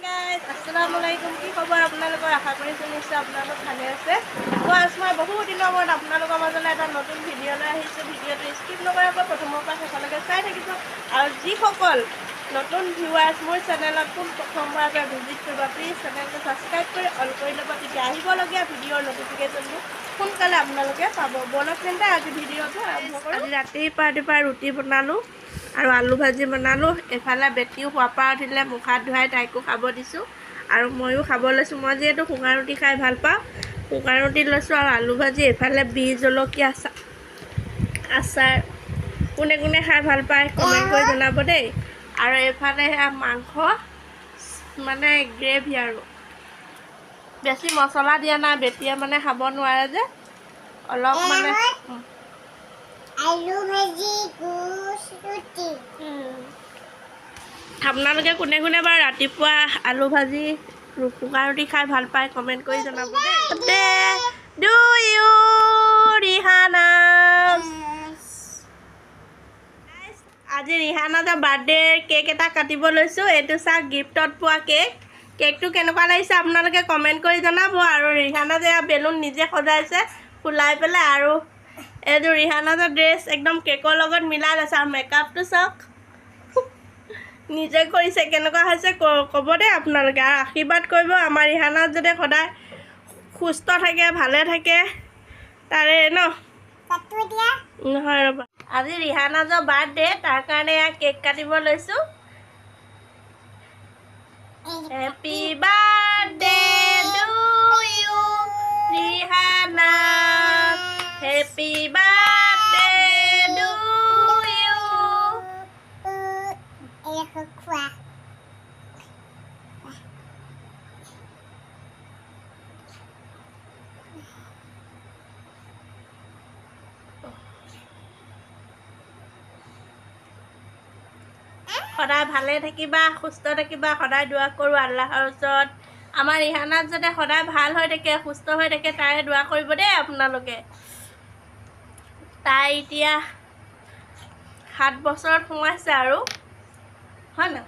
guys, Assalamualaikum. কি খবৰ আপোনালোকৰ আশা কৰিছো নিশ্চয় আপোনালোক ভালে আছে। আজ মই বহুত দিনৰ মূৰত আপোনালোকৰ মাজলৈ এটা নতুন ভিডিঅ' লৈ আহিছোঁ। ভিডিঅ'টো স্কিপ নকৰাকৈ প্ৰথমৰ পৰা শেষলৈকে চাই থাকিব আৰু যিসকল নতুন ভিউৱাৰ্ছ মোৰ চেনেলত প্ৰথমবাৰলৈ ভিজিট কৰিব প্লিজ চেনেলটো ছাবস্ক্ৰাইব কৰি অল কৰি ল'ব, তেতিয়া আহিবলগীয়া ভিডিঅ'ৰ নটিফিকেশ্যনটো সোনকালে আপোনালোকে পাব। ব'লক তেন্তে আজি ভিডিঅ'টো আৰম্ভ কৰোঁ। আজি ৰাতিপুৱা ৰুটি বনালোঁ আৰু আলু ভাজি বনালোঁ। এফালে বেটিও শুৱাৰ পৰা উঠিলে, মুখ হাত ধুৱাই তাইকো খাব দিছোঁ আৰু ময়ো খাব লৈছোঁ। মই যিহেতু শুকান ৰুটি খাই ভাল পাওঁ, শুকান ৰুটি লৈছোঁ আৰু আলু ভাজি। এফালে বিহ জলকীয়া আচাৰ কোনে কোনে খাই ভাল পায় কমেণ্ট কৰি জনাব দেই। আৰু এফালে সেয়া মাংস মানে গ্ৰেভি আৰু বেছি মছলা দিয়া নাই, বেটিয়ে মানে খাব নোৱাৰে যে অলপ মানে আলু ভাজি গোছ ৰুটি। আপোনালোকে কোনে কোনে বাৰু ৰাতিপুৱা আলু ভাজি শুকান ৰুটি খাই ভাল পায় কমেণ্ট কৰি জনাব দেই। ডু ইউ ৰিহানা, আজি ৰিহানাৰ বাৰ্থডেৰ কেক এটা কাটিব লৈছোঁ। এইটো চাওক, গিফ্টত পোৱা কেকটো কেনেকুৱা লাগিছে আপোনালোকে কমেণ্ট কৰি জনাব। আৰু ৰিহানা যে বেলুন নিজে সজাইছে ফুলাই পেলাই, আৰু এইটো ৰিহানাৰ ড্ৰেছ একদম কেকৰ লগত মিলাই লৈছে। আৰু মেকআপটো চাওক নিজে কৰিছে, কেনেকুৱা হৈছে ক'ব দেই আপোনালোকে। আৰু আশীৰ্বাদ কৰিব আমাৰ ৰিহানাত যাতে সদায় সুস্থ থাকে, ভালে থাকে তাৰে নহয় ৰ'বা। আজি ৰিহানাজৰ বাৰ্থডে, তাৰ কাৰণে এয়া কেক কাটিব লৈছোঁ। Happy birthday to you Rihana, happy birthday to you. খোৱা সদায় ভালে থাকিবা, সুস্থ থাকিবা, সদায় দোৱা কৰোঁ আল্লাহৰ ওচৰত আমাৰ ৰিহানাত যাতে সদায় ভাল হৈ থাকে, সুস্থ হৈ থাকে, তাৰে দোৱা কৰিব দেই আপোনালোকে। তাই এতিয়া 7 বছৰত সোমাইছে আৰু হয় না।